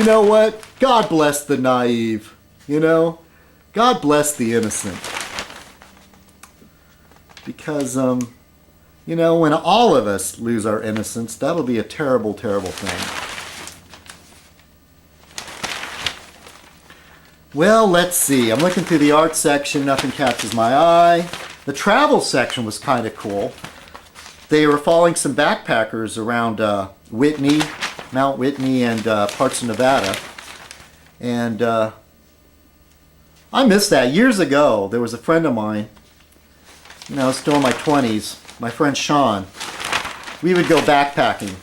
know what? God bless the naive, you know? God bless the innocent. Because, you know, when all of us lose our innocence, that'll be a terrible, terrible thing. Well, let's see. I'm looking through the art section. Nothing catches my eye. The travel section was kind of cool. They were following some backpackers around Whitney, Mount Whitney, and parts of Nevada. And I missed that. Years ago, there was a friend of mine, you know, still in my 20s, my friend Sean. We would go backpacking.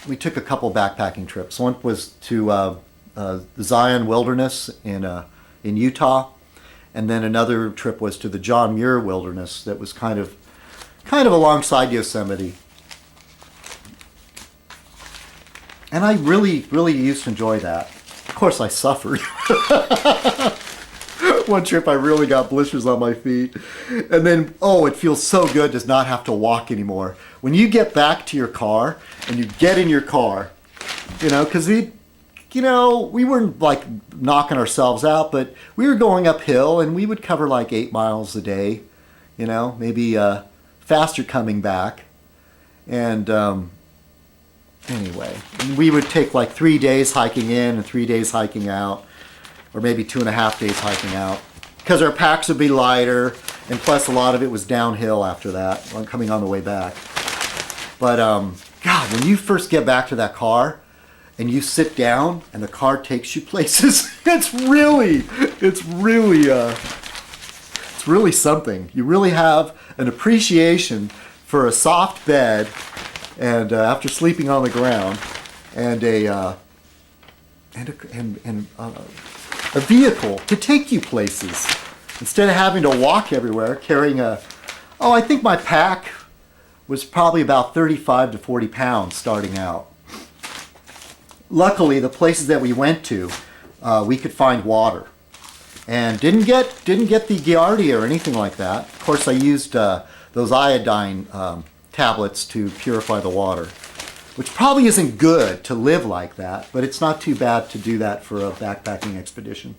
We took a couple backpacking trips. One was to the Zion Wilderness in Utah, and then another trip was to the John Muir Wilderness that was kind of alongside Yosemite. And I really, really used to enjoy that. Of course, I suffered. One trip I really got blisters on my feet. And then, oh, it feels so good to not have to walk anymore. When you get back to your car and you get in your car, you know, because we weren't like knocking ourselves out, but we were going uphill and we would cover like 8 miles a day, you know, maybe faster coming back. And anyway, we would take like 3 days hiking in and 3 days hiking out, or maybe 2.5 days hiking out, because our packs would be lighter, and plus a lot of it was downhill after that, coming on the way back. But God, when you first get back to that car and you sit down and the car takes you places, it's really something. You really have an appreciation for a soft bed, and after sleeping on the ground, and a vehicle to take you places instead of having to walk everywhere carrying I think my pack was probably about 35 to 40 pounds starting out. Luckily, the places that we went to, we could find water, and didn't get the Giardia or anything like that. Of course, I used those iodine tablets to purify the water, which probably isn't good to live like that, but it's not too bad to do that for a backpacking expedition.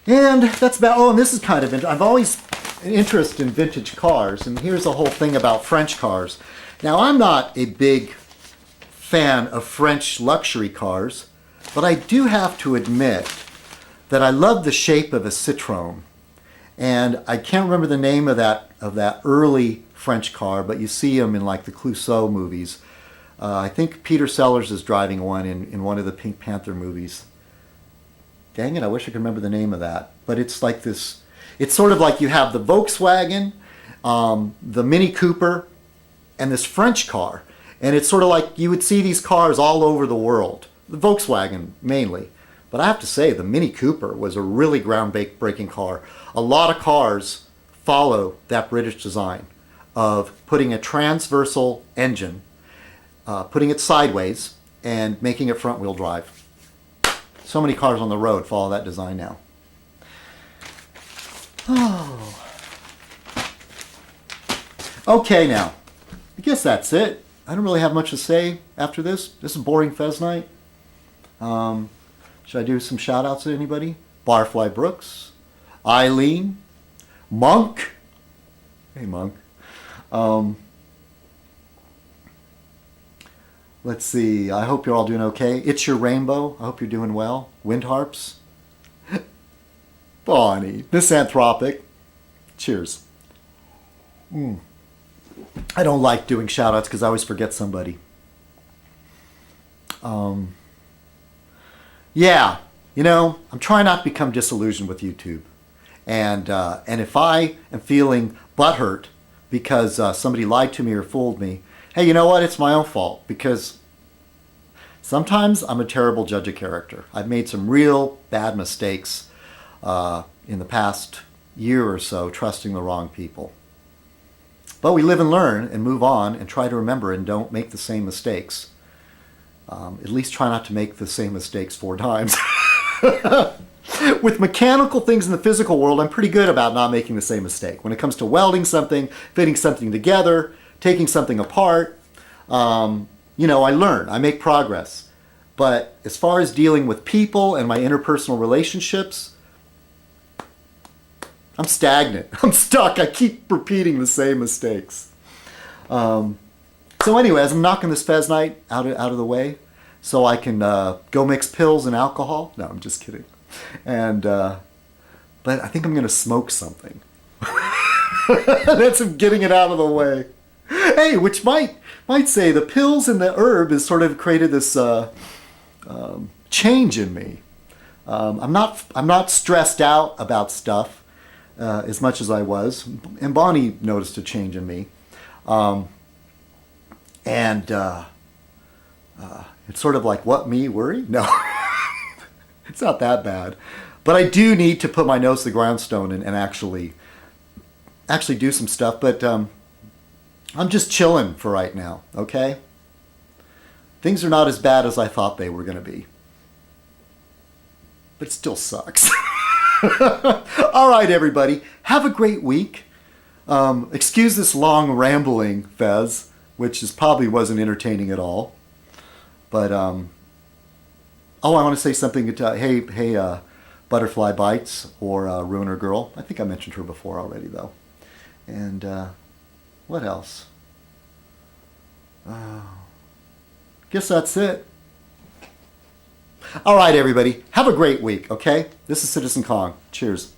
And that's about, and this is kind of, I've always an interest in vintage cars, and here's the whole thing about French cars. Now, I'm not a big fan of French luxury cars, but I do have to admit that I love the shape of a Citroën. And I can't remember the name of that early French car, but you see them in like the Clouseau movies. I think Peter Sellers is driving one in one of the Pink Panther movies. Dang it, I wish I could remember the name of that. But it's like this, it's sort of like you have the Volkswagen, the Mini Cooper, and this French car. And it's sort of like you would see these cars all over the world. The Volkswagen mainly. But I have to say, the Mini Cooper was a really groundbreaking car. A lot of cars follow that British design of putting a transversal engine, putting it sideways, and making it front-wheel drive. So many cars on the road follow that design now. Oh. Okay, now, I guess that's it. I don't really have much to say after this. This is boring Fez night. Should I do some shout-outs to anybody? Barfly Brooks, Eileen, Monk. Hey, Monk. Let's see. I hope you're all doing okay. It's Your Rainbow. I hope you're doing well. Wind Harps. Bonnie. Misanthropic. Cheers. I don't like doing shout-outs because I always forget somebody. Yeah, you know, I'm trying not to become disillusioned with YouTube. And if I am feeling butthurt because somebody lied to me or fooled me, hey, you know what? It's my own fault, because sometimes I'm a terrible judge of character. I've made some real bad mistakes in the past year or so, trusting the wrong people. But we live and learn and move on and try to remember and don't make the same mistakes. At least try not to make the same mistakes 4 times. With mechanical things in the physical world, I'm pretty good about not making the same mistake. When it comes to welding something, fitting something together, taking something apart, you know, I learn, I make progress. But as far as dealing with people and my interpersonal relationships, I'm stagnant. I'm stuck. I keep repeating the same mistakes. So anyways, I'm knocking this Fez Night out of the way so I can go mix pills and alcohol. No, I'm just kidding. And but I think I'm going to smoke something. That's getting it out of the way. Hey, which might say the pills and the herb has sort of created this change in me. I'm not stressed out about stuff as much as I was, and Bonnie noticed a change in me. And it's sort of like, what, me worry? No, it's not that bad. But I do need to put my nose to the grindstone and actually do some stuff. But I'm just chilling for right now, okay? Things are not as bad as I thought they were going to be. But it still sucks. All right, everybody. Have a great week. Excuse this long rambling, Fez, which probably wasn't entertaining at all. But, I want to say something. Hey, Butterfly Bites or Ruiner Girl. I think I mentioned her before already, though. And what else? Guess that's it. All right, everybody. Have a great week, okay? This is Citizen Kong. Cheers.